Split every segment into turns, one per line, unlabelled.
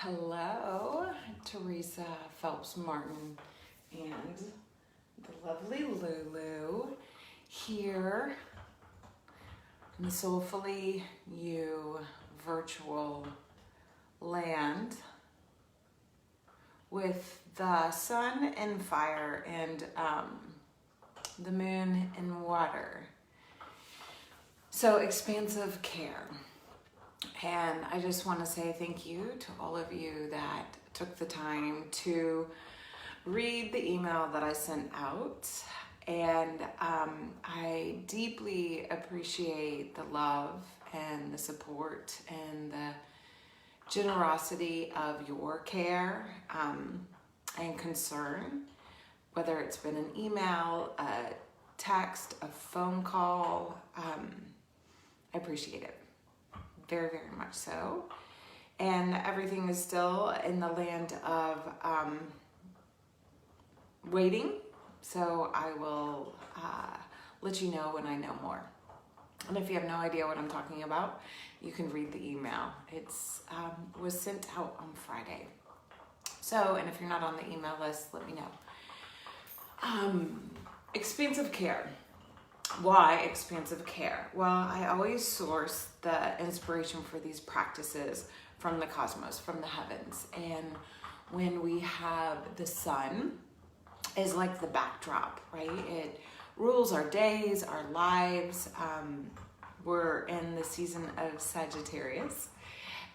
Hello, Teresa Phelps Martin and the lovely Lulu here in the Soulfully You virtual land with the sun and fire and the moon and water. So expansive care. And I just want to say thank you to all of you that took the time to read the email that I sent out. And I deeply appreciate the love and the support and the generosity of your care and concern, whether it's been an email, a text, a phone call. I appreciate it. Very, very much so. And everything is still in the land of waiting. So I will let you know when I know more. And if you have no idea what I'm talking about, you can read the email. It's was sent out on Friday. So, and if you're not on the email list, let me know. Expansive care. Why expansive care? Well, I always source the inspiration for these practices from the cosmos, from the heavens. And when we have the sun is like the backdrop, right? It rules our days, our lives. We're in the season of Sagittarius.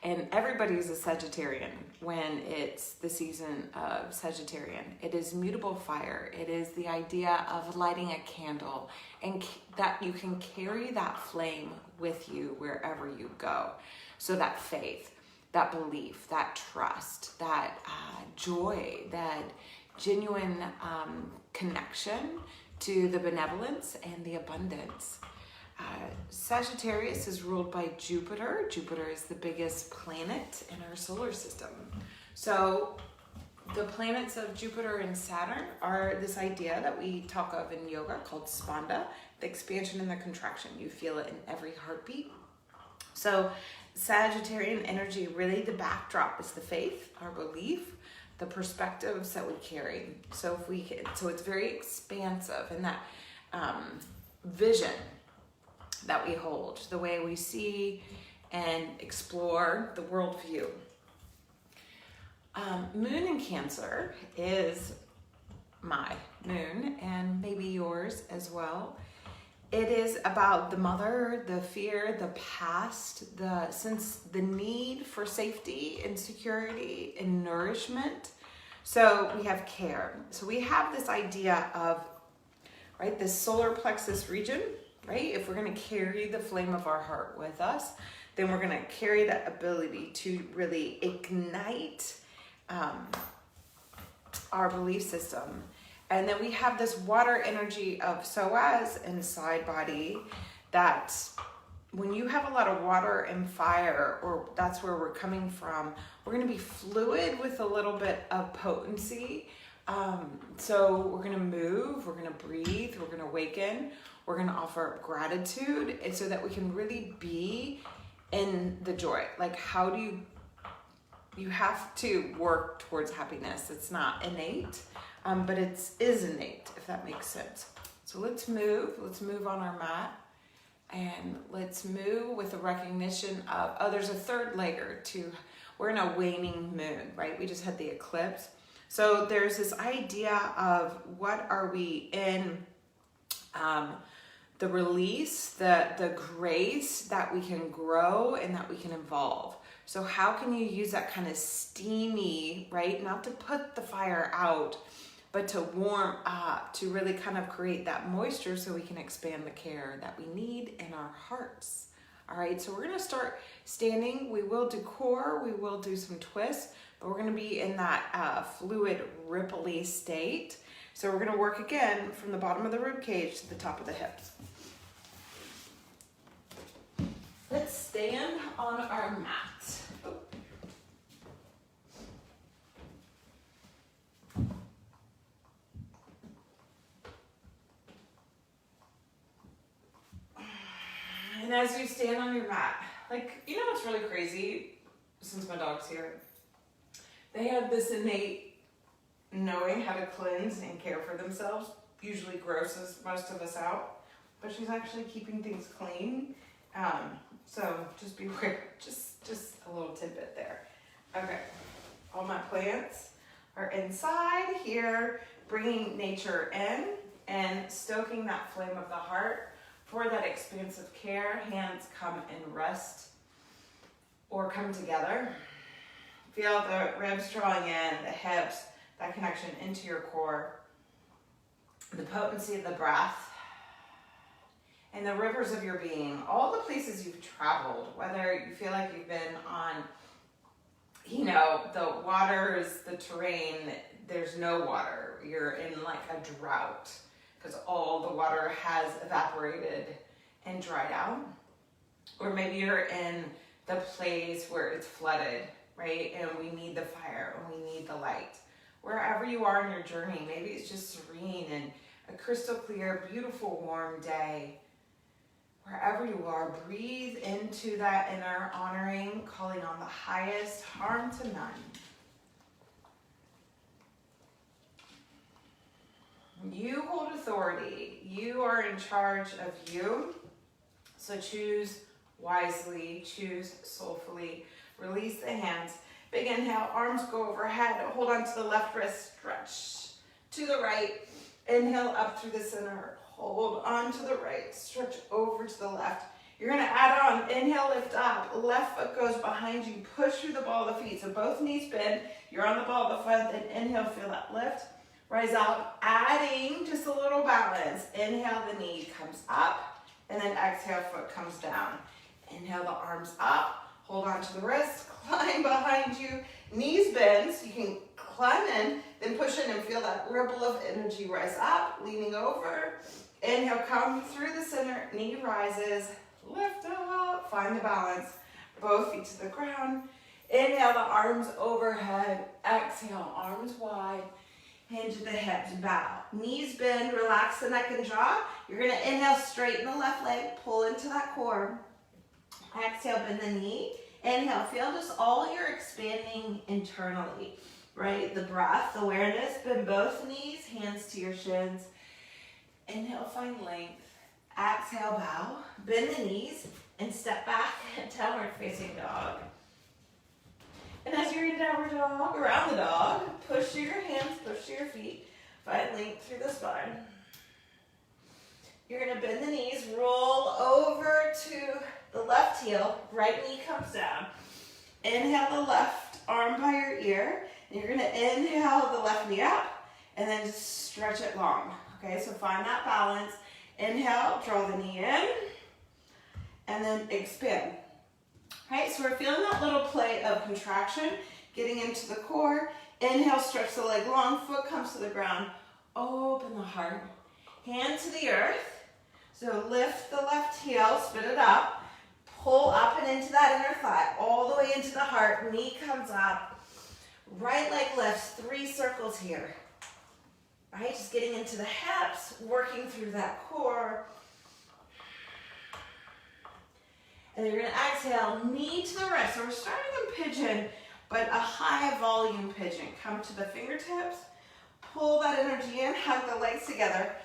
And everybody's a Sagittarian when it's the season of Sagittarian. It is mutable fire. It is the idea of lighting a candle and that you can carry that flame with you wherever you go. So that faith, that belief, that trust, that joy, that genuine connection to the benevolence and the abundance. Sagittarius is ruled by Jupiter. Jupiter is the biggest planet in our solar system. So the planets of Jupiter and Saturn are this idea that we talk of in yoga called spanda, the expansion and the contraction. You feel it in every heartbeat. So Sagittarian energy, really the backdrop is the faith, our belief, the perspectives that we carry. So it's very expansive in that vision that we hold, the way we see and explore the worldview. Moon in Cancer is my moon and maybe yours as well. It is about the mother, the fear, the past, the need for safety and security and nourishment. So we have care. So we have this idea of, right, this solar plexus region, right? If we're going to carry the flame of our heart with us, then we're going to carry that ability to really ignite our belief system. And then we have this water energy of psoas and side body that when you have a lot of water and fire, or that's where we're coming from, we're going to be fluid with a little bit of potency. So we're going to move, we're going to breathe, we're going to awaken, we're going to offer gratitude, and so that we can really be in the joy. Like, how do you have to work towards happiness. It's not innate, but it is innate, if that makes sense. So let's move on our mat, and let's move with a recognition of, there's a third layer to, we're in a waning moon, right? We just had the eclipse. So there's this idea of what are we in, the release, the grace that we can grow and that we can evolve. So how can you use that kind of steamy, right? Not to put the fire out, but to warm up, to really kind of create that moisture so we can expand the care that we need in our hearts. All right, so we're gonna start standing. We will do core, we will do some twists, but we're gonna be in that fluid, ripply state. So we're gonna work again from the bottom of the rib cage to the top of the hips. Let's stand on our mat. And as you stand on your mat, like, you know what's really crazy, since my dog's here? They have this innate knowing how to cleanse and care for themselves. Usually grosses most of us out, but she's actually keeping things clean. So just be aware, just a little tidbit there. Okay, all my plants are inside here, bringing nature in and stoking that flame of the heart for that expansive care. Hands come and rest or come together. Feel the ribs drawing in, the hips, that connection into your core, the potency of the breath, and the rivers of your being, all the places you've traveled, whether you feel like you've been on, you know, the waters, the terrain, there's no water, you're in like a drought because all the water has evaporated and dried out. Or maybe you're in the place where it's flooded, right? And we need the fire and we need the light. Wherever you are in your journey, maybe it's just serene and a crystal clear, beautiful, warm day. Wherever you are, breathe into that inner honoring, calling on the highest, harm to none. You hold authority. You are in charge of you. So choose wisely, choose soulfully. Release the hands. Big inhale, arms go overhead. Hold on to the left wrist, stretch to the right. Inhale up through the center. Hold on to the right, stretch over to the left. You're gonna add on, inhale, lift up. Left foot goes behind you, push through the ball of the feet. So both knees bend, you're on the ball of the foot, then inhale, feel that lift. Rise up, adding just a little balance. Inhale, the knee comes up, and then exhale, foot comes down. Inhale, the arms up, hold on to the wrist, climb behind you, knees bend, so you can climb in, then push in and feel that ripple of energy. Rise up, leaning over. Inhale, come through the center, knee rises, lift up, find the balance, both feet to the ground. Inhale, the arms overhead. Exhale, arms wide, hinge the hips, bow. Knees bend, relax the neck and jaw. You're gonna inhale, straighten the left leg, pull into that core. Exhale, bend the knee. Inhale, feel just all you're expanding internally, right? The breath, awareness, bend both knees, hands to your shins. Inhale, find length. Exhale, bow. Bend the knees and step back, downward facing dog. And as you're in downward dog, around the dog, push through your hands, push through your feet. Find length through the spine. You're gonna bend the knees, roll over to the left heel, right knee comes down. Inhale the left arm by your ear. And you're gonna inhale the left knee up and then just stretch it long. Okay, so find that balance. Inhale, draw the knee in, and then expand. Right, so we're feeling that little play of contraction, getting into the core. Inhale, stretch the leg long, foot comes to the ground. Open the heart, hand to the earth. So lift the left heel, spin it up, pull up and into that inner thigh, all the way into the heart, knee comes up. Right leg lifts, 3 circles here. Right, just getting into the hips, working through that core. And then you're gonna exhale, knee to the wrist. So we're starting in pigeon, but a high volume pigeon. Come to the fingertips, pull that energy in, hug the legs together,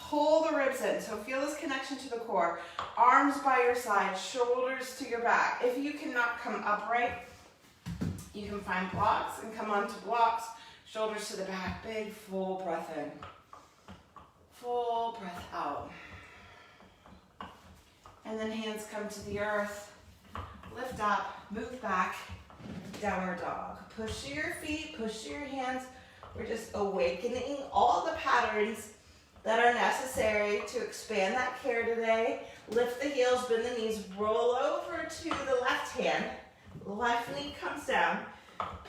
pull the ribs in. So feel this connection to the core. Arms by your side, shoulders to your back. If you cannot come upright, you can find blocks and come onto blocks. Shoulders to the back, big full breath in. Full breath out. And then hands come to the earth. Lift up, move back, downward dog. Push to your feet, push to your hands. We're just awakening all the patterns that are necessary to expand that care today. Lift the heels, bend the knees, roll over to the left hand. Left knee comes down.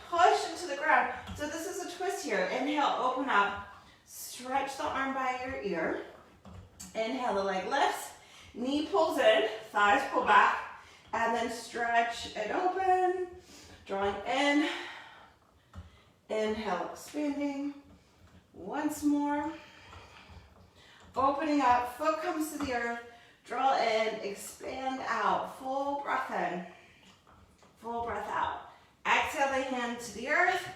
Push into the ground. So this is a twist here. Inhale, open up. Stretch the arm by your ear. Inhale, the leg lifts. Knee pulls in, thighs pull back. And then stretch it open. Drawing in. Inhale, expanding. Once more. Opening up, foot comes to the earth. Draw in, expand out. Full breath in. Full breath out. Exhale the hand to the earth.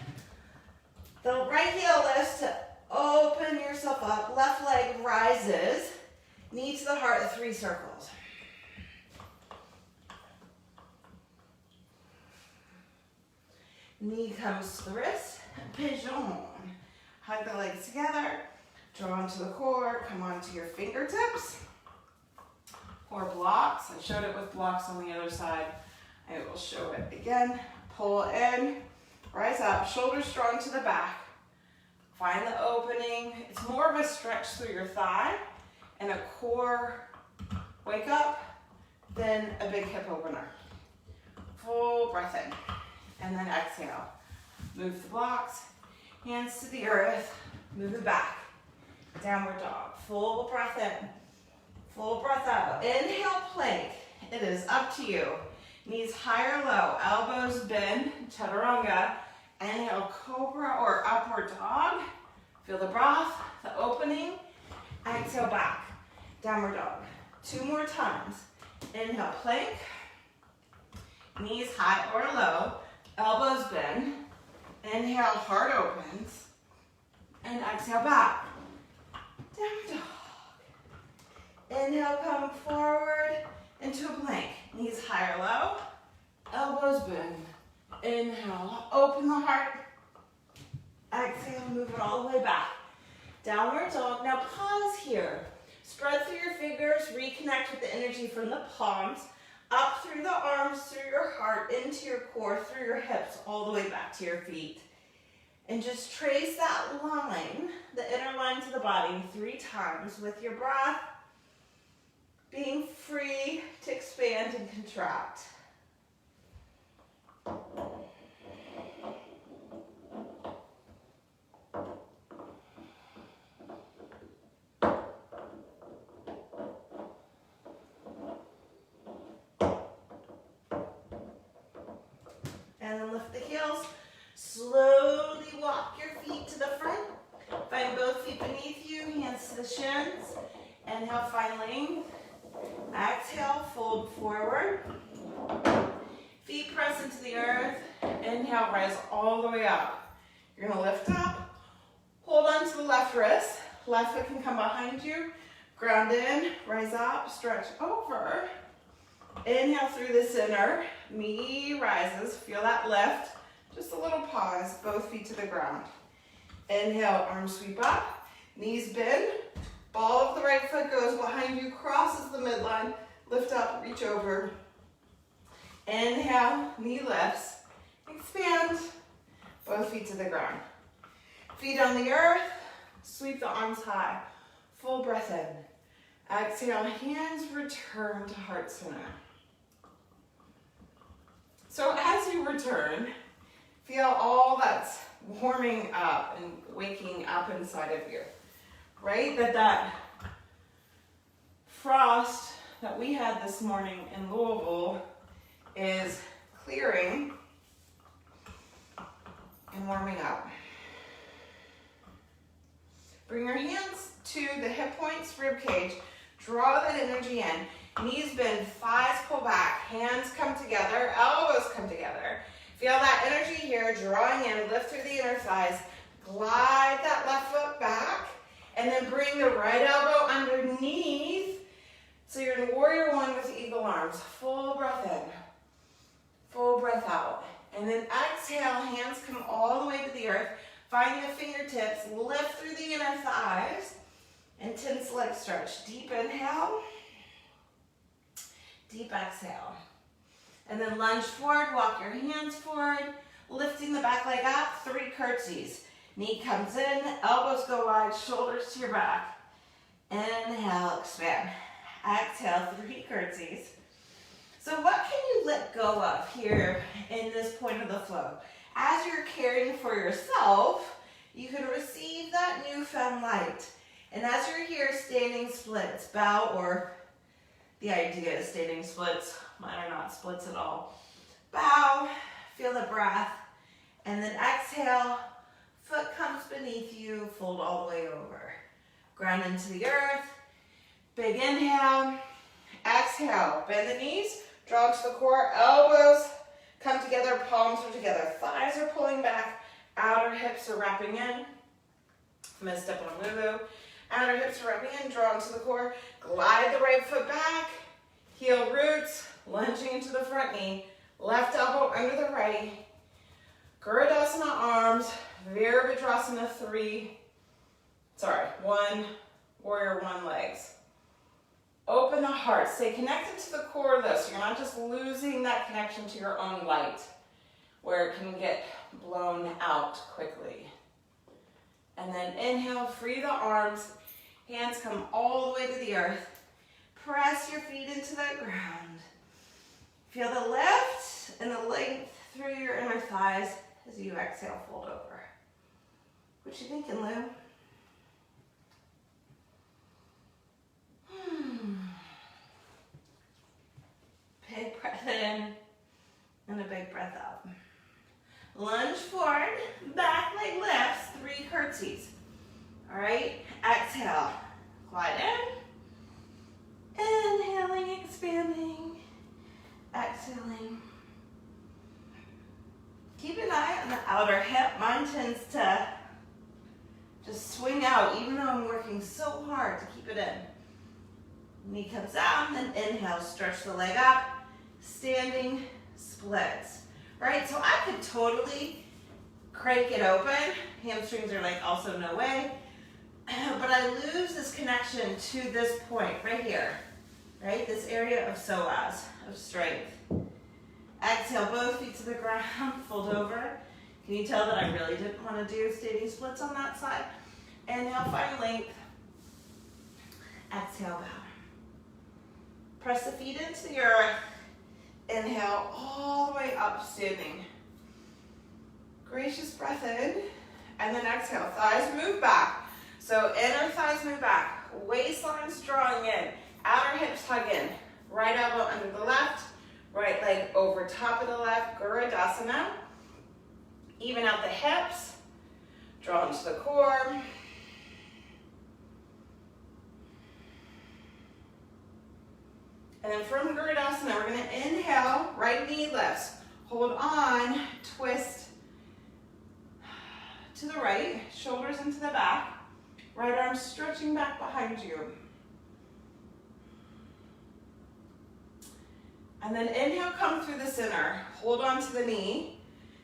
3 circles. Knee comes to the wrist, pigeon. Hug the legs together, draw into the core, come onto your fingertips. Or blocks. I showed it with blocks on the other side. I will show it again. Pull in, rise up, shoulders strong to the back. Find the opening. It's more of a stretch through your thigh and a core wake up than a big hip opener. Full breath in. And then exhale. Move the blocks, hands to the earth, move it back. Downward dog. Full breath in. Full breath out. Inhale, plank. It is up to you. Knees high or low. Elbows bend. Chaturanga. Inhale, cobra or upward dog. Feel the breath, the opening. Exhale, back. Downward dog. 2 more times. Inhale, plank. Knees high or low. Elbows bend. Inhale, heart opens. And exhale, back. Downward dog. Inhale, come forward into a plank. Knees high or low. Elbows bend. Inhale, open the heart. Exhale, move it all the way back. Downward dog. Now pause here. Spread through your fingers. Reconnect with the energy from the palms. Up through the arms, through your heart, into your core, through your hips, all the way back to your feet. And just trace that line, the inner lines of the body, 3 times with your breath. Being free to expand and contract. And then lift the heels. Slowly walk your feet to the front. Find both feet beneath you, hands to the shins. Inhale, find length. Exhale, fold forward. Feet press into the earth. Inhale, rise all the way up. You're gonna lift up. Hold on to the left wrist. Left foot can come behind you. Ground in, rise up, stretch over. Inhale through the center. Knee rises, feel that lift. Just a little pause, both feet to the ground. Inhale, arms sweep up. Knees bend. Ball of the right foot goes behind you, crosses the midline. Lift up, reach over. Inhale, knee lifts. Expand. Both feet to the ground. Feet on the earth. Sweep the arms high. Full breath in. Exhale, hands return to heart center. So as you return, feel all that's warming up and waking up inside of you. Right? That frost that we had this morning in Louisville is clearing and warming up. Bring your hands to the hip points, rib cage. Draw that energy in. Knees bend, thighs pull back, hands come together, elbows come together. Feel that energy here, drawing in, lift through the inner thighs. Glide that left foot back. And then bring the right elbow underneath. So you're in warrior 1 with eagle arms. Full breath in. Full breath out. And then exhale, hands come all the way to the earth. Find your fingertips, lift through the inner thighs. Intense leg stretch. Deep inhale. Deep exhale. And then lunge forward, walk your hands forward. Lifting the back leg up, 3 curtsies. Knee comes in, elbows go wide, shoulders to your back. Inhale, expand. Exhale, 3 curtsies. So what can you let go of here in this point of the flow? As you're caring for yourself, you can receive that newfound light. And as you're here, standing splits, bow, or the idea is standing splits. Mine are not splits at all. Bow, feel the breath, and then exhale. Foot comes beneath you, fold all the way over. Ground into the earth. Big inhale. Exhale, bend the knees, draw to the core, elbows come together, palms are together. Thighs are pulling back, outer hips are wrapping in. I'm gonna step on Lulu. Outer hips rub in, draw into the core. Glide the right foot back. Heel roots, lunging into the front knee. Left elbow under the right. Gurudasana arms, Virabhadrasana 1, warrior 1 legs. Open the heart, stay connected to the core though, so you're not just losing that connection to your own light, where it can get blown out quickly. And then inhale, free the arms, hands come all the way to the earth. Press your feet into the ground. Feel the lift and the length through your inner thighs as you exhale, fold over. What you thinking, Lou? Big breath in and a big breath out. Lunge forward, back leg lifts, 3 curtsies. All right, exhale, glide in. Inhaling, expanding, exhaling. Keep an eye on the outer hip. Mine tends to just swing out, even though I'm working so hard to keep it in. Knee comes down, then inhale, stretch the leg up, standing splits. All right, so I could totally crank it open. Hamstrings are like also no way. But I lose this connection to this point right here, right? This area of psoas, of strength. Exhale, both feet to the ground, fold over. Can you tell that I really didn't want to do standing splits on that side? Inhale, find length. Exhale, bow. Press the feet into the earth. Inhale, all the way up, standing. Gracious breath in, and then exhale. Thighs move back. So inner thighs move back. Waistline's drawing in. Outer hips tug in. Right elbow under the left. Right leg over top of the left. Gurudasana. Even out the hips. Draw into the core. And then from Gurudasana, we're going to inhale, right knee lifts. Hold on, twist to the right, shoulders into the back. Right arm stretching back behind you. And then inhale, come through the center. Hold on to the knee.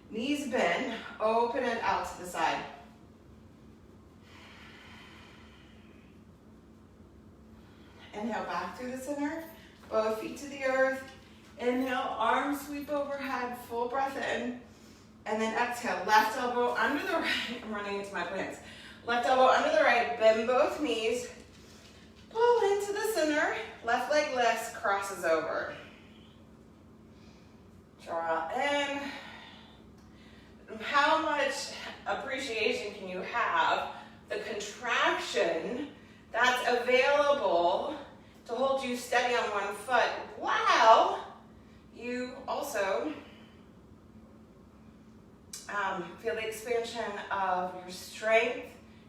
Knees bend, open it out to the side. Inhale, back through the center. Both feet to the earth. Inhale, arms sweep overhead, full breath in. And then exhale, left elbow under the right. I'm running into my plants. Left elbow under the right, bend both knees. Pull into the center. Left leg lifts, crosses over. Draw in. How much appreciation can you have the contraction that's available to hold you steady on one foot while you also feel the expansion of your strength,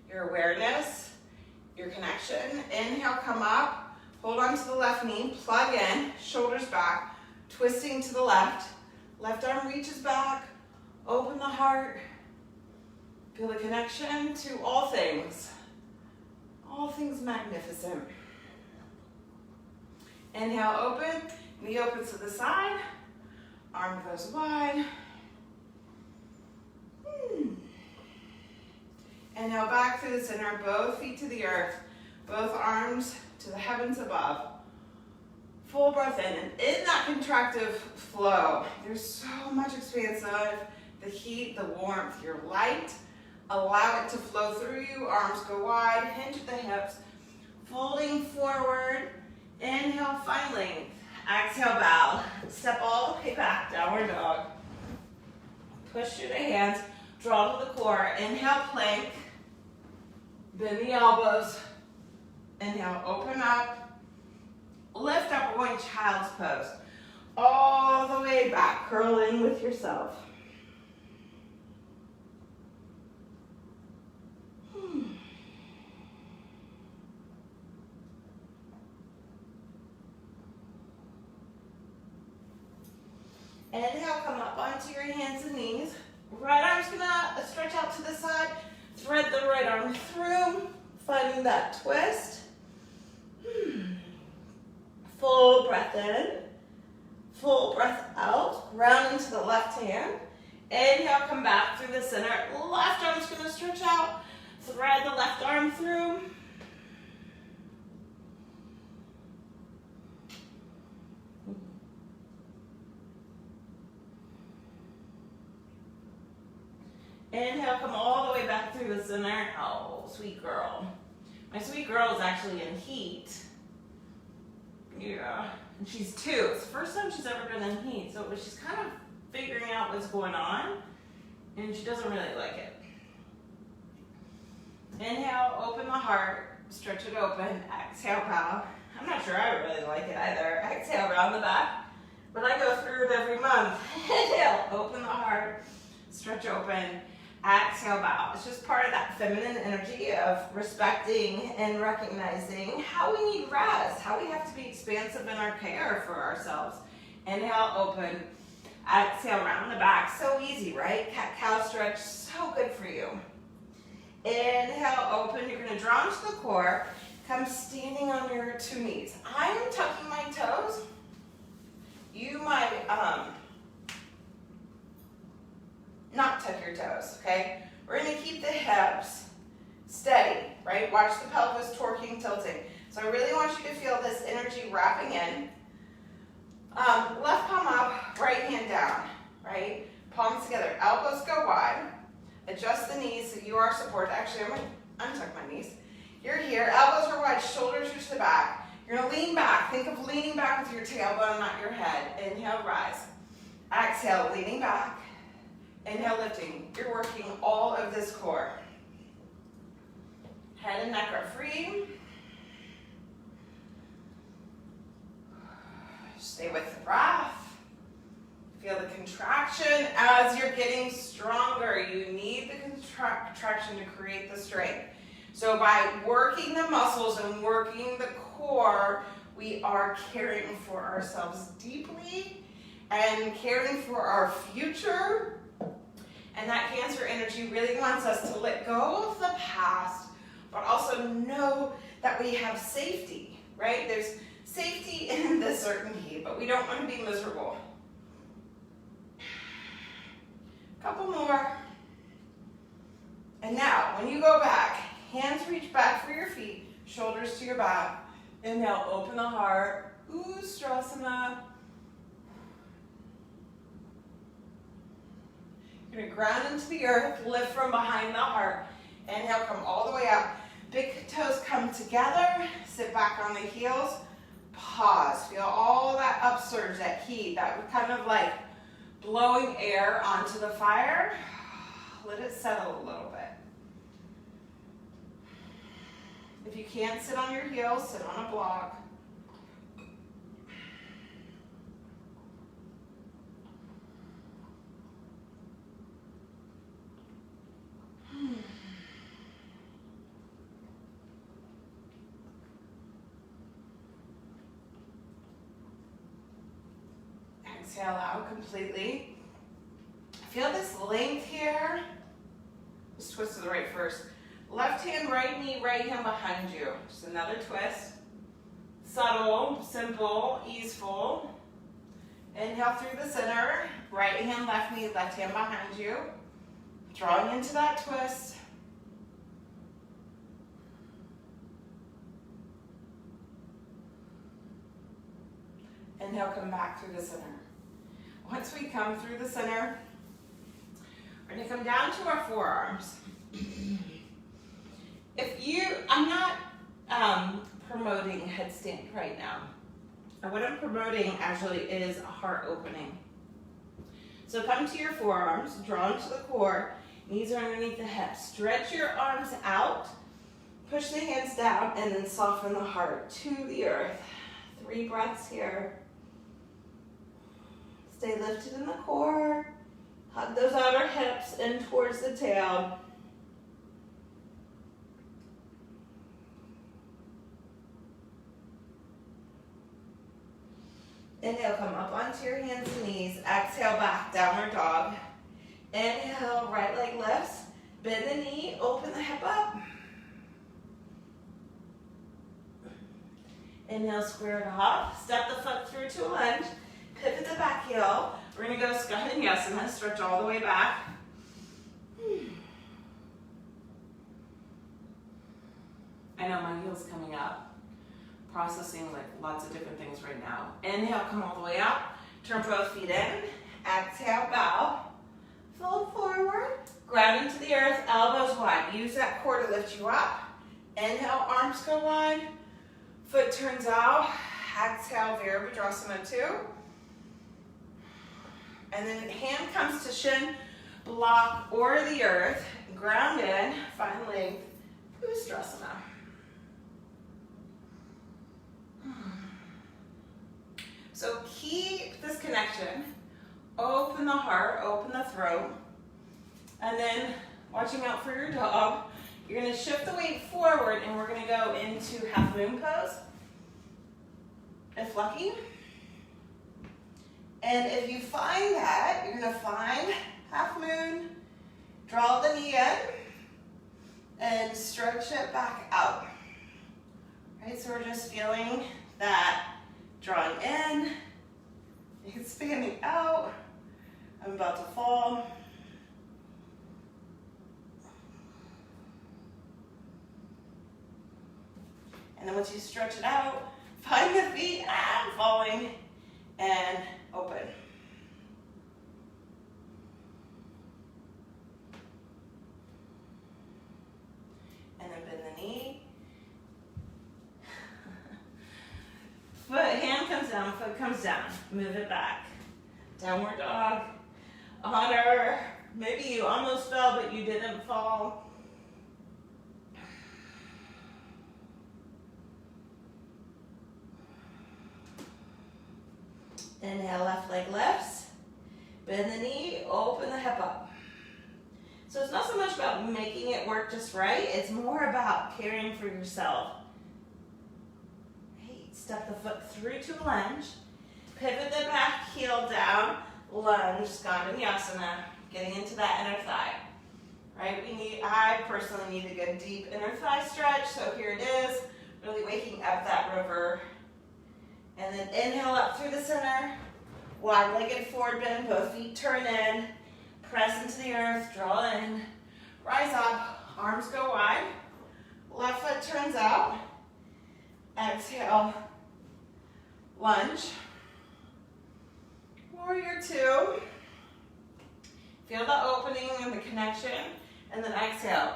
your awareness, your connection. Inhale, come up, hold on to the left knee, plug in, shoulders back, twisting to the left. Left arm reaches back, open the heart. Feel the connection to all things magnificent. Inhale, open, knee opens to the side, arm goes wide. Inhale, back through the center, both feet to the earth, both arms to the heavens above. Full breath in, and in that contractive flow, there's so much expansive, the heat, the warmth, your light. Allow it to flow through you, arms go wide, hinge at the hips, folding forward. Inhale, find length. Exhale, bow. Step all the way back, downward dog. Push through the hands, draw to the core. Inhale, plank. Bend the elbows. Inhale, open up. Lift up, we're going child's pose. All the way back, curl in with yourself. Inhale, come up onto your hands and knees. Right arm's gonna stretch out to the side. Thread the right arm through. Finding that twist. Full breath in, full breath out, round into the left hand. Inhale, come back through the center. Left arm's gonna stretch out. Thread the left arm through. Inhale, come all the way back through the center. Oh, sweet girl. My sweet girl is actually in heat. Yeah, and she's 2. It's the first time she's ever been in heat, so she's kind of figuring out what's going on, and she doesn't really like it. Inhale, open the heart, stretch it open. Exhale, bow. I'm not sure I really like it either. Exhale, round the back, but I go through it every month. Inhale, open the heart, stretch open. Exhale, bow. It's just part of that feminine energy of respecting and recognizing how we need rest, how we have to be expansive in our care for ourselves. Inhale, open. Exhale, round the back. So easy, right? Cat-cow stretch, so good for you. Inhale, open. You're going to draw into the core. Come standing on your 2 knees. I'm tucking my toes. You might not tuck your toes, okay? We're going to keep the hips steady, right? Watch the pelvis torquing, tilting. So I really want you to feel this energy wrapping in. Left palm up, right hand down, right? Palms together, elbows go wide. Adjust the knees so you are supported. Actually, I'm going to untuck my knees. You're here, elbows are wide, shoulders are to the back. You're going to lean back. Think of leaning back with your tailbone, not your head. Inhale, rise. Exhale, leaning back. Inhale, lifting. You're working all of this core. Head and neck are free. Stay with the breath. Feel the contraction as you're getting stronger. You need the contraction to create the strength. So by working the muscles and working the core, we are caring for ourselves deeply and caring for our future. And that Cancer energy really wants us to let go of the past, but also know that we have safety, right? There's safety in the certainty, but we don't want to be miserable. Couple more. And now, when you go back, hands reach back for your feet, shoulders to your back. Inhale, open the heart. Ustrasana. You're going to ground into the earth, lift from behind the heart. Inhale, come all the way up. Big toes come together. Sit back on the heels. Pause. Feel all that upsurge, that heat, that kind of like blowing air onto the fire. Let it settle a little bit. If you can't sit on your heels, sit on a block. Exhale out completely. Feel this length here. Just twist to the right first. Left hand, right knee, right hand behind you. Just another twist. Subtle, simple, easeful. Inhale through the center. Right hand, left knee, left hand behind you. Drawing into that twist. Inhale, come back through the center. Once we come through the center, we're going to come down to our forearms. I'm not promoting headstand right now. What I'm promoting actually is a heart opening. So come to your forearms, draw into the core, knees are underneath the hips. Stretch your arms out, push the hands down, and then soften the heart to the earth. 3 breaths here. Stay lifted in the core. Hug those outer hips in towards the tail. Inhale, come up onto your hands and knees. Exhale, back, downward dog. Inhale, right leg lifts. Bend the knee, open the hip up. Inhale, square it off. Step the foot through to a lunge. Pivot the back heel. We're going to go Skandinavasana, stretch all the way back.
I know my heel's coming up. Processing like lots of different things right now.
Inhale, come all the way up. Turn both feet in. Exhale, bow. Fold forward. Ground into the earth, elbows wide. Use that core to lift you up. Inhale, arms go wide. Foot turns out. Exhale, Virabhadrasana 2. And then hand comes to shin, block, or the earth. Ground in, find length, Ustrasana. So keep this connection. Open the heart, open the throat. And then, watching out for your dog, you're going to shift the weight forward and we're going to go into half moon pose. If lucky. And if you find that, you're going to find half moon, draw the knee in, and stretch it back out. Right, so we're just feeling that drawing in, expanding out. I'm about to fall. And then once you stretch it out, find the feet and falling and open. And then bend the knee. Hand comes down, foot comes down. Move it back. Downward dog. Honor. Maybe you almost fell, but you didn't fall. Inhale, left leg lifts. Bend the knee, open the hip up. So it's not so much about making it work just right, it's more about caring for yourself. Right, step the foot through to a lunge. Pivot the back heel down, lunge, Skandinavasana, getting into that inner thigh. Right, I personally need a good deep inner thigh stretch, so here it is, really waking up that river. And then inhale up through the center, wide-legged forward bend, both feet turn in, press into the earth, draw in, rise up, arms go wide, left foot turns out, exhale, lunge, warrior 2, feel the opening and the connection, and then exhale,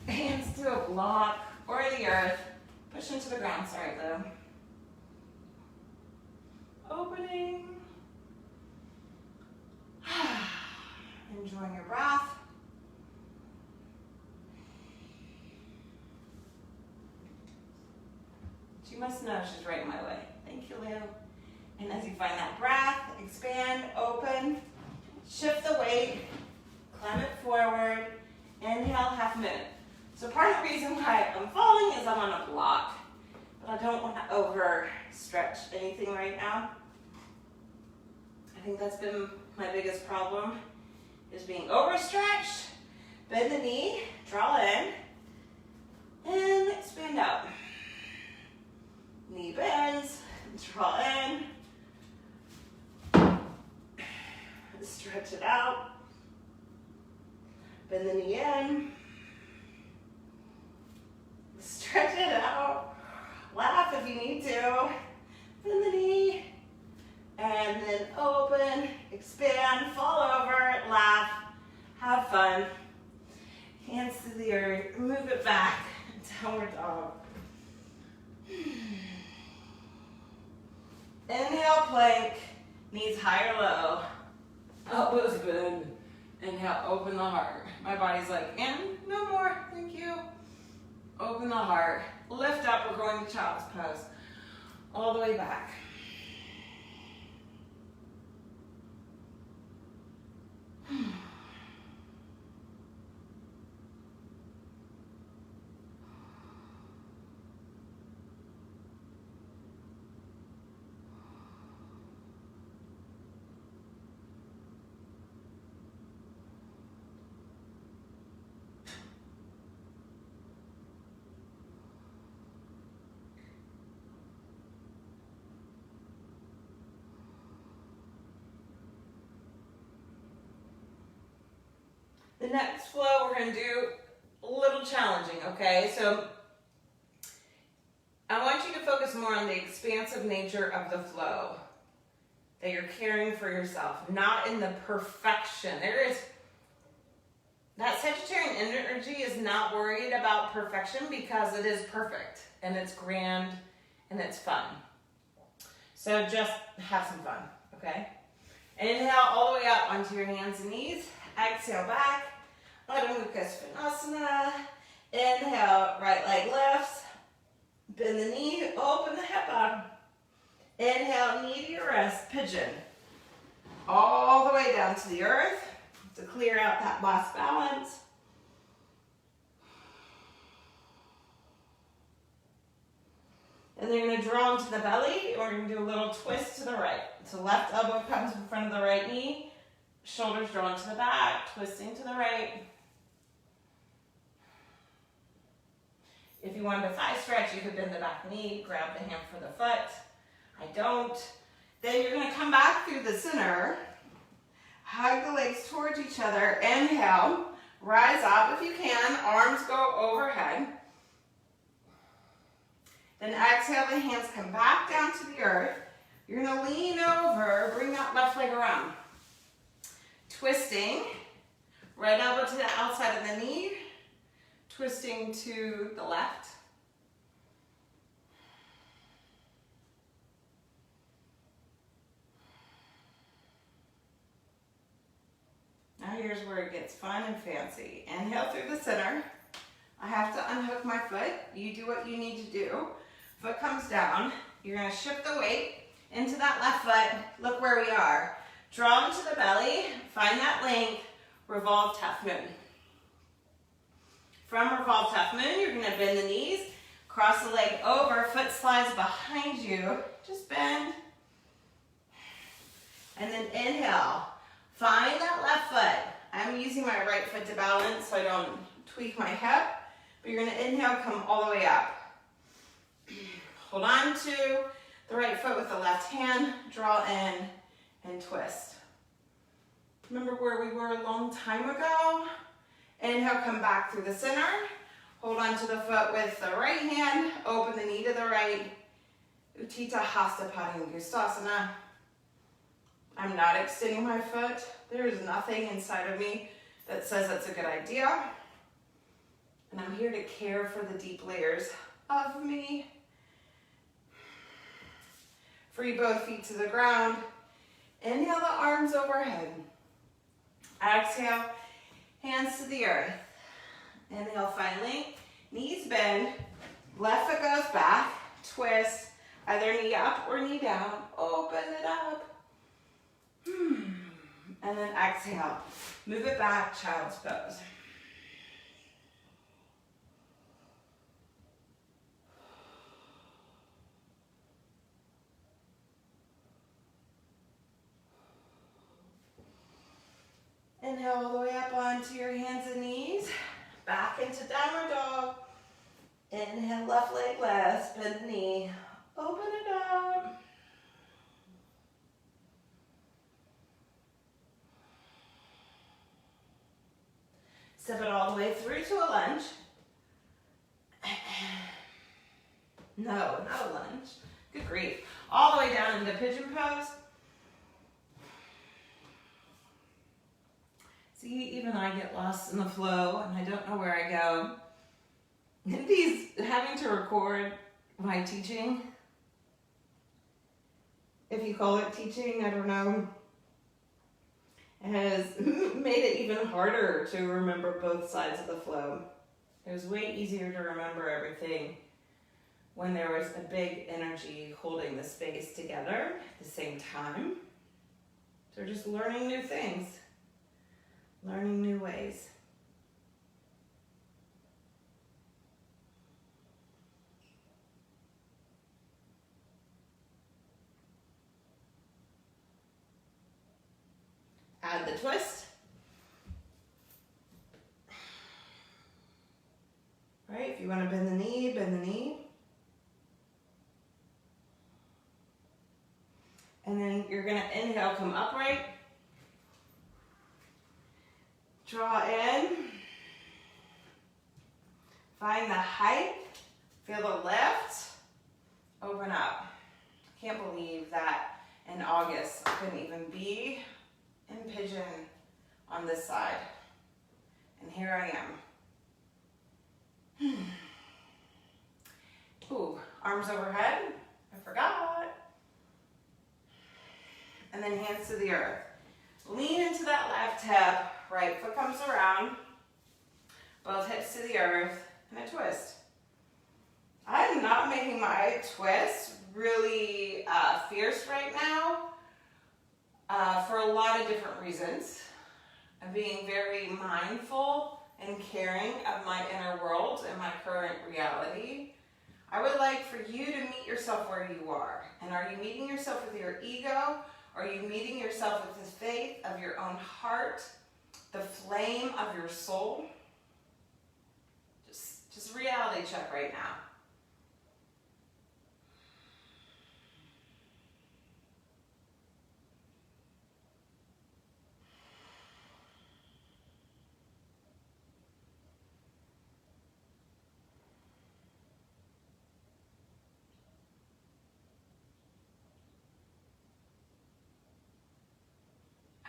hands to a block or the earth, push into the ground, sorry Lou. Opening. Enjoying your breath. She must know she's right in my way. Thank you, Lou. And as you find that breath, expand, open, shift the weight, climb it forward, inhale, half minute. So part of the reason why I'm falling is I'm on a block, but I don't want to overstretch anything right now. I think that's been my biggest problem, is being overstretched. Bend the knee, draw in, and expand out. Knee bends, draw in, stretch it out. Bend the knee in, stretch it out. Laugh if you need to. Bend the knee. And then open, expand, fall over, laugh, have fun. Hands to the earth, move it back, downward dog. Inhale, plank, knees high or low.
Elbows bend. Inhale, open the heart. My body's like, and no more, thank you. Open the heart. Lift up, we're going to child's pose. All the way back.
The next flow we're going to do a little challenging, okay? So I want you to focus more on the expansive nature of the flow that you're caring for yourself, not in the perfection. That Sagittarian energy is not worried about perfection because it is perfect and it's grand and it's fun. So just have some fun, okay? Inhale all the way up onto your hands and knees. Exhale back. Adho Mukha Svanasana. Inhale, right leg lifts. Bend the knee, open the hip up. Inhale, knee to your wrist, pigeon. All the way down to the earth to clear out that last balance. And then you're going to draw into the belly, or you're going to do a little twist to the right. So left elbow comes in front of the right knee, shoulders drawn to the back, twisting to the right. If you wanted a thigh stretch, you could bend the back knee, grab the hand for the foot. I don't. Then you're going to come back through the center, hug the legs towards each other. Inhale, rise up if you can, arms go overhead. Then exhale, the hands come back down to the earth. You're going to lean over, bring that left leg around. Twisting, right elbow to the outside of the knee, twisting to the left. Now here's where it gets fun and fancy. Inhale through the center. I have to unhook my foot. You do what you need to do. Foot comes down. You're going to shift the weight into that left foot. Look where we are. Draw into the belly. Find that length. Revolve Tough Moon. From Revolve Tough Moon, you're going to bend the knees. Cross the leg over. Foot slides behind you. Just bend. And then inhale. Find that left foot. I'm using my right foot to balance so I don't tweak my hip. But you're going to inhale, come all the way up. Hold on to the right foot with the left hand. Draw in and twist. Remember where we were a long time ago? Inhale, come back through the center. Hold on to the foot with the right hand. Open the knee to the right. Utthita Hasta Padangusthasana. I'm not extending my foot. There is nothing inside of me that says that's a good idea. And I'm here to care for the deep layers of me. Free both feet to the ground. Inhale the arms overhead. Exhale, hands to the earth. Inhale, finally. Knees bend. Left foot goes back. Twist. Either knee up or knee down. Open it up. And then exhale. Move it back, child's pose. Inhale all the way up onto your hands and knees. Back into downward dog. Inhale, left leg last. Bend the knee. Open it up. Step it all the way through to a lunge. No, not a lunge. Good grief. All the way down into pigeon pose. See, even I get lost in the flow and I don't know where I go. Having to record my teaching, if you call it teaching, I don't know, has made it even harder to remember both sides of the flow. It was way easier to remember everything when there was a big energy holding the space together at the same time. So just learning new things, learning new ways. Add the twist. Right, if you want to bend the knee, bend the knee. And then you're going to inhale, come upright. Draw in. Find the height. Feel the lift. Open up. Can't believe that in August I couldn't even be in pigeon on this side. And here I am. Ooh, arms overhead. I forgot. And then hands to the earth. Lean into that left hip. Right foot comes around. Both hips to the earth. And a twist. I'm not making my twist really fierce right now for a lot of different reasons. I'm being very mindful and caring of my inner world and my current reality. I would like for you to meet yourself where you are. And are you meeting yourself with your ego? Are you meeting yourself with the faith of your own heart? The flame of your soul? Just reality check right now.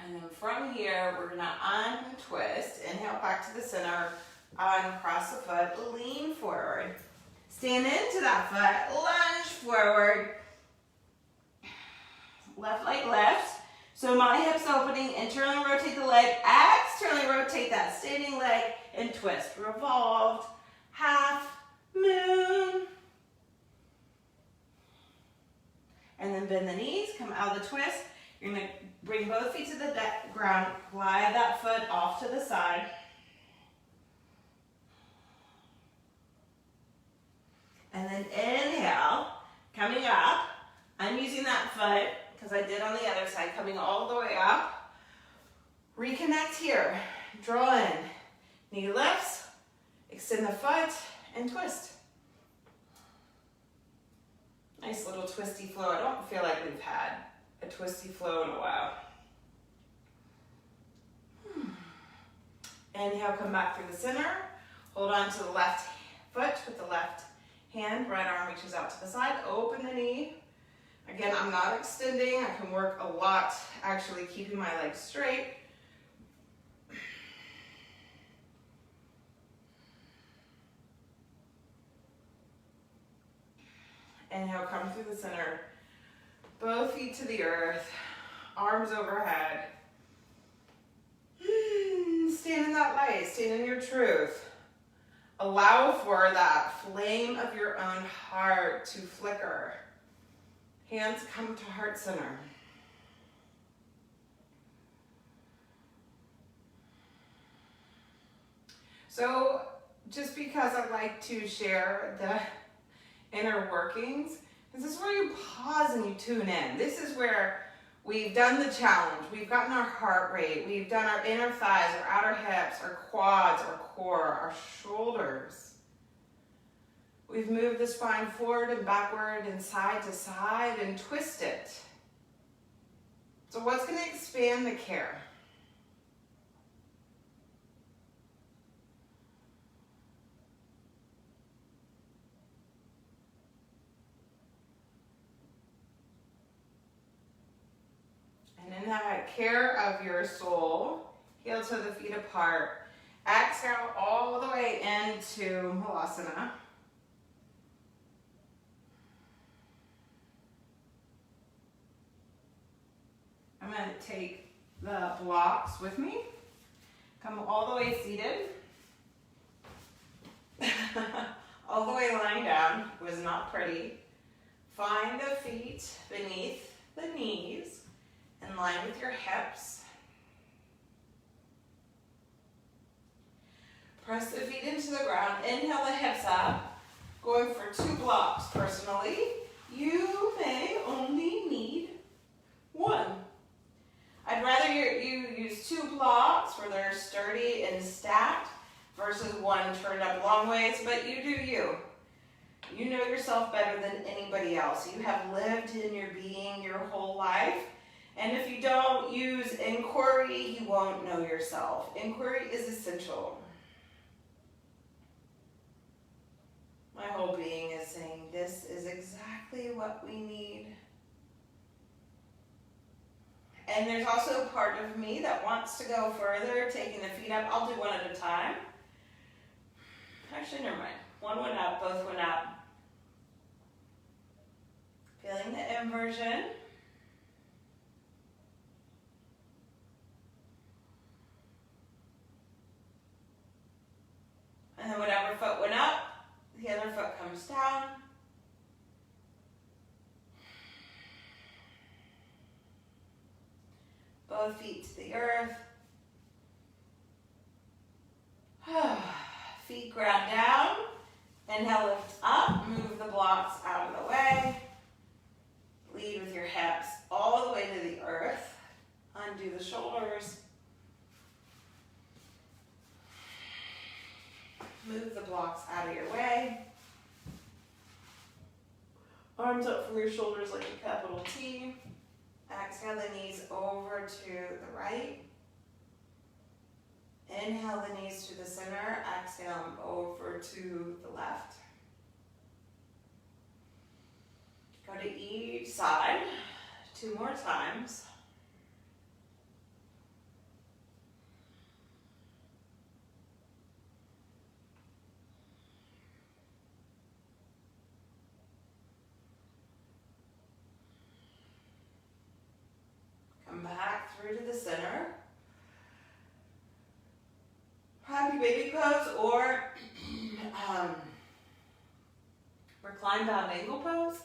And then from here, we're gonna untwist. Inhale back to the center. Uncross the foot, lean forward. Stand into that foot, lunge forward. Left leg lifts. So my hips opening, internally rotate the leg, externally rotate that standing leg, and twist. Revolved, half moon. And then bend the knees, come out of the twist. You're gonna bring both feet to the ground, glide that foot off to the side. And then inhale, coming up. I'm using that foot, because I did on the other side, coming all the way up. Reconnect here. Draw in. Knee lifts. Extend the foot and twist. Nice little twisty flow. I don't feel like we've had a twisty flow in a while. Inhale, come back through the center. Hold on to the left foot with the left hand. Right arm reaches out to the side. Open the knee. Again, I'm not extending. I can work a lot actually keeping my legs straight. Inhale, come through the center. Both feet to the earth. Arms overhead. Stand in that light. Stand in your truth. Allow for that flame of your own heart to flicker. Hands come to heart center. So just because I like to share the inner workings, this is where you pause and you tune in. This is where we've done the challenge. We've gotten our heart rate. We've done our inner thighs, our outer hips, our quads, our core, our shoulders. We've moved the spine forward and backward and side to side and twist it. So what's going to expand the care? And in that care of your soul, heel to the feet apart. Exhale all the way into Malasana. I'm going to take the blocks with me. Come all the way seated. All the way lying down. It was not pretty. Find the feet beneath the knees. In line with your hips. Press the feet into the ground. Inhale the hips up. Going for 2 blocks personally. You may only need 1. I'd rather you use 2 blocks where they're sturdy and stacked versus 1 turned up long ways, but you do you. You know yourself better than anybody else. You have lived in your being your whole life. And if you don't use inquiry, you won't know yourself. Inquiry is essential. My whole being is saying, this is exactly what we need. And there's also a part of me that wants to go further, taking the feet up. I'll do one at a time. Actually, never mind. One went up, both went up. Feeling the inversion. And then whatever foot went up, the other foot comes down. Both feet to the earth. Feet ground down. Inhale, lift up. Move the blocks out of the way. Lead with your hips all the way to the earth. Undo the shoulders. Move the blocks out of your way. Arms up from your shoulders like a capital T. Exhale the knees over to the right. Inhale the knees to the center. Exhale them over to the left. Go to each side 2 more times. Come back through to the center. Happy baby pose or recline bound ankle pose.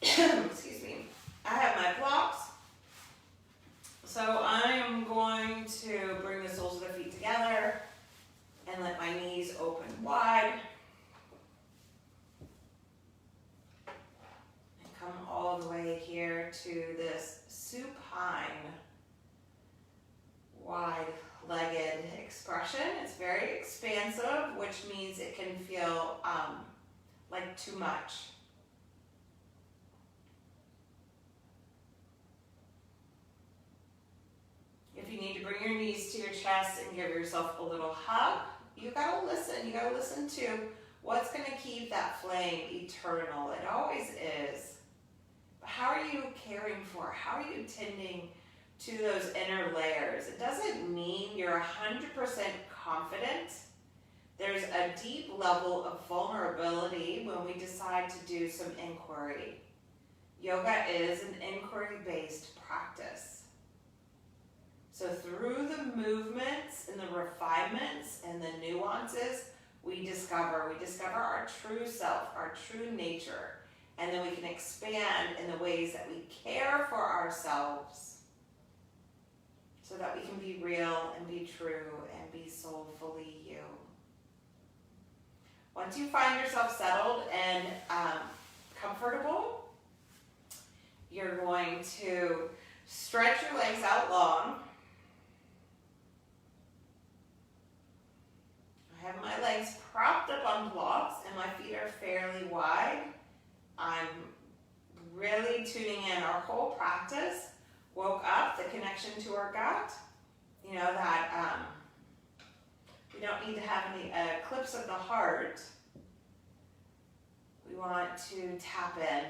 Excuse me. I have my blocks. So I am going to bring the soles of the feet together and let my knees open wide. And come all the way here to this supine, wide-legged expression. It's very expansive, which means it can feel like too much. If you need to bring your knees to your chest and give yourself a little hug, you gotta listen. You gotta listen to what's gonna keep that flame eternal. It always is. But how are you caring for? How are you tending to those inner layers? It doesn't mean you're 100% confident. There's a deep level of vulnerability when we decide to do some inquiry. Yoga is an inquiry-based practice. So through the movements and the refinements and the nuances, we discover our true self, our true nature, and then we can expand in the ways that we care for ourselves so that we can be real and be true and be soulfully you. Once you find yourself settled and comfortable, you're going to stretch your legs out long. I have my legs propped up on blocks and my feet are fairly wide. I'm really tuning in. Our whole practice woke up the connection to our gut. You know, that we don't need to have any eclipse of the heart. We want to tap in.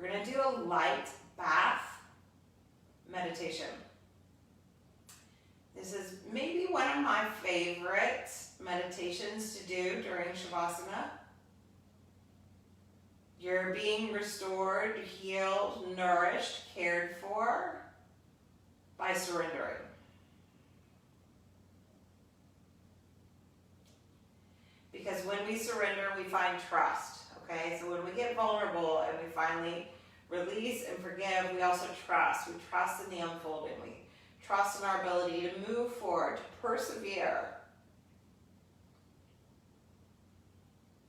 We're going to do a light bath meditation. This is maybe one of my favorite meditations to do during Shavasana. You're being restored, healed, nourished, cared for by surrendering. Because when we surrender, we find trust, okay? So when we get vulnerable and we finally release and forgive, we also trust. We trust in the unfolding. We trust in our ability to move forward, to persevere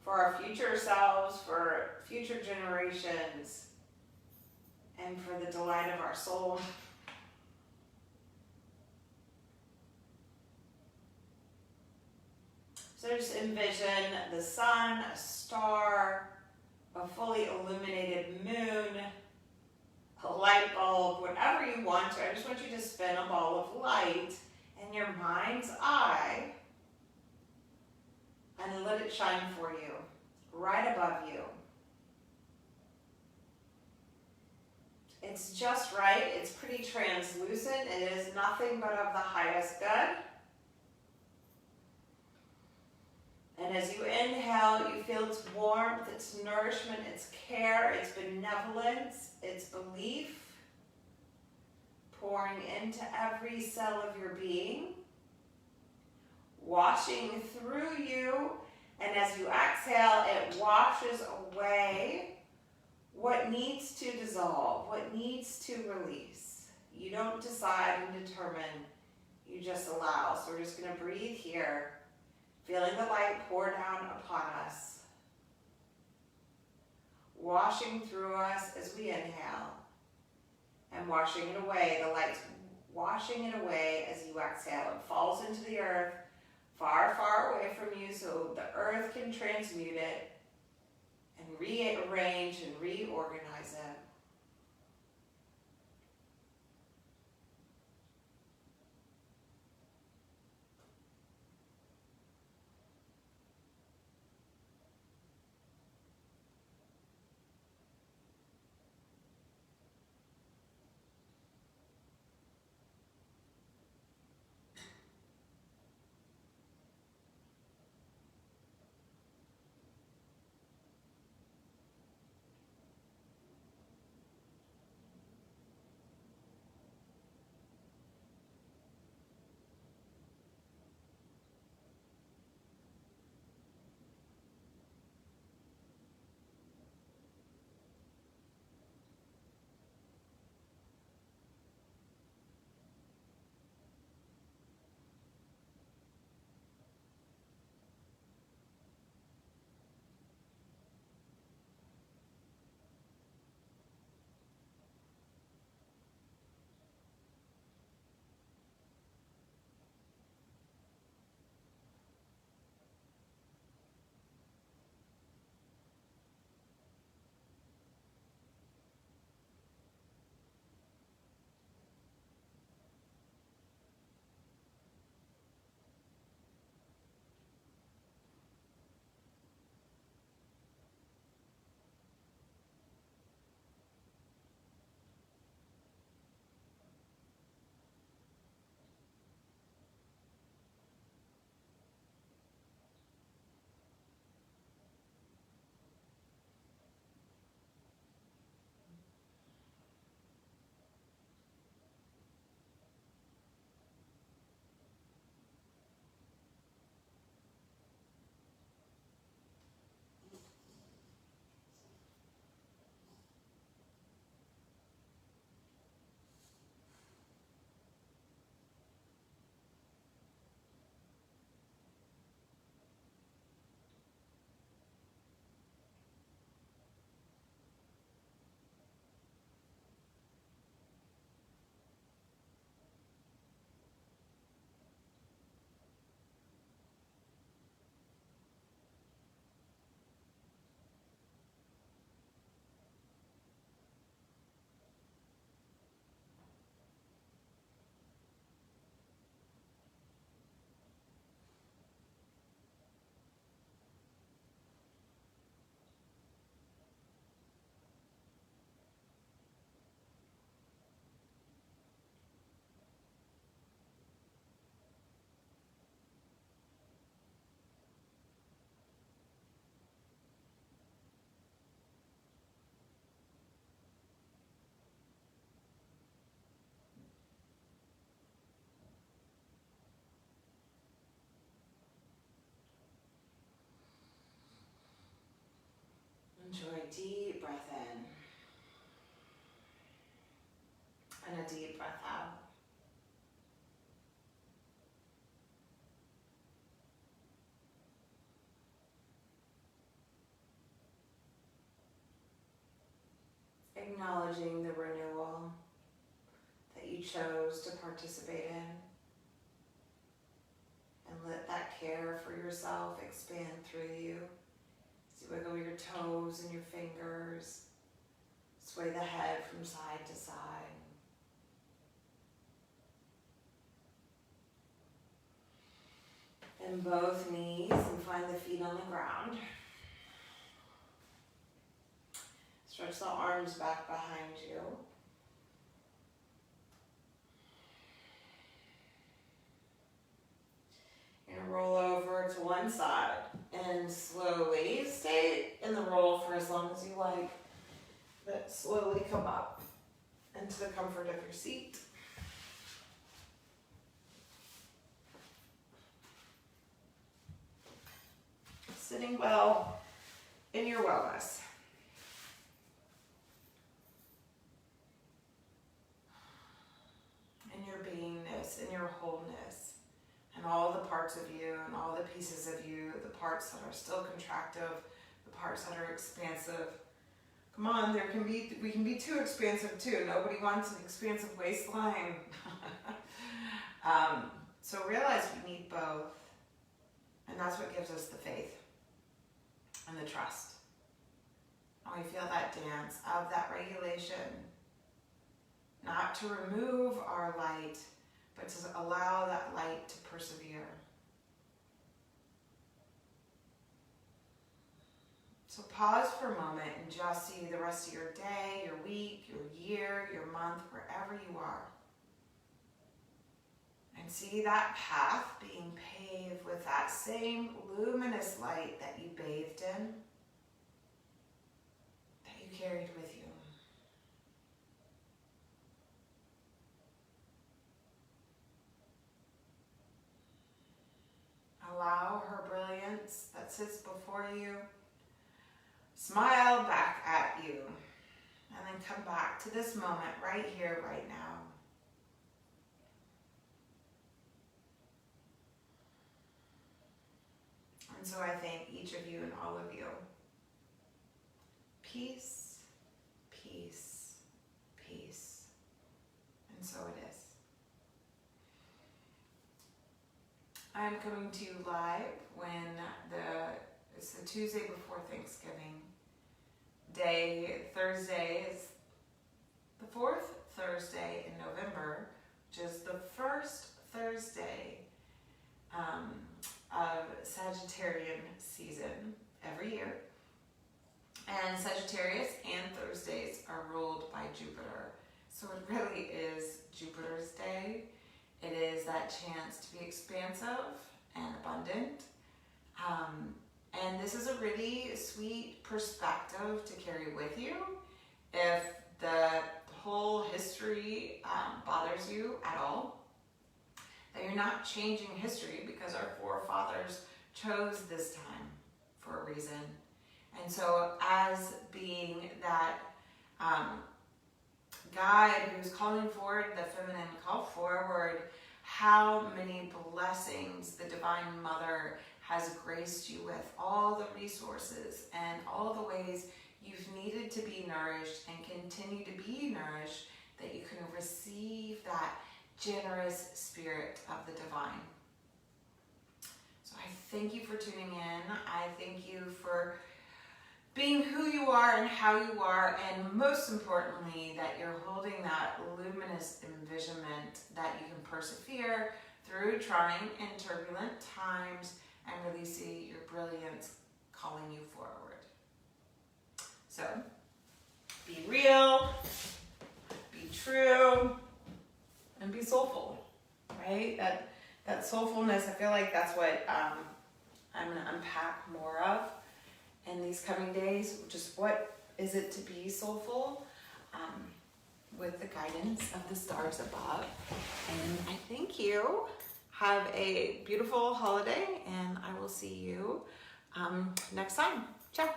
for our future selves, for future generations, and for the delight of our soul. So just envision the sun, a star, a fully illuminated moon, light in your mind's eye and let it shine for you, right above you. It's just right. It's pretty translucent. It is nothing but of the highest good. And as you inhale, you feel its warmth, its nourishment, its care, its benevolence, its belief pouring into every cell of your being, washing through you. And as you exhale, it washes away what needs to dissolve, what needs to release. You don't decide and determine, you just allow. So we're just going to breathe here, feeling the light pour down upon us, washing through us as we inhale, and washing it away. The light's washing it away as you exhale. It falls into the earth, far, far away from you, so the earth can transmute it and rearrange and reorganize it. Enjoy a deep breath in and a deep breath out. Acknowledging the renewal that you chose to participate in. And let that care for yourself expand through you. So you wiggle your toes and your fingers. Sway the head from side to side.
And both knees, and find the feet on the ground. Stretch the arms back behind you. You're gonna roll over to one side and slowly stay in the roll for as long as you like, but slowly come up into the comfort of your seat. Sitting well in your wellness. In your beingness, in your wholeness, and all the parts of you and all the pieces of you, the parts that are still contractive, the parts that are expansive. Come on, we can be too expansive too. Nobody wants an expansive waistline. So realize we need both. And that's what gives us the faith and the trust. And we feel that dance of that regulation. Not to remove our light, but to allow that light to persevere. So pause for a moment and just see the rest of your day, your week, your year, your month, wherever you are. And see that path being paved with that same luminous light that you bathed in, that you carried with you. Allow her brilliance that sits before you. Smile back at you. And then come back to this moment right here, right now. And so I thank each of you and all of you. Peace, peace, peace. And so it is. I'm coming to you live when it's the Tuesday before Thanksgiving. Thursday is the 4th Thursday in November, which is the first Thursday of Sagittarian season every year. And Sagittarius and Thursdays are ruled by Jupiter. So it really is Jupiter's day. It is that chance to be expansive and abundant. And this is a really sweet perspective to carry with you. If the whole history bothers you at all, that you're not changing history because our forefathers chose this time for a reason. And so as being that guide who's calling forward the feminine, call forward how many blessings the Divine Mother has graced you with, all the resources and all the ways you've needed to be nourished and continue to be nourished, that you can receive that generous spirit of the divine. So I thank you for tuning in. I thank you for being who you are and how you are, and most importantly, that you're holding that luminous envisionment that you can persevere through trying and turbulent times and really see your brilliance calling you forward. So, be real, be true, and be soulful, right? That soulfulness, I feel like that's what I'm going to unpack more of in these coming days. Just what is it to be soulful with the guidance of the stars above. And I thank you. Have a beautiful holiday, and I will see you next time. Ciao.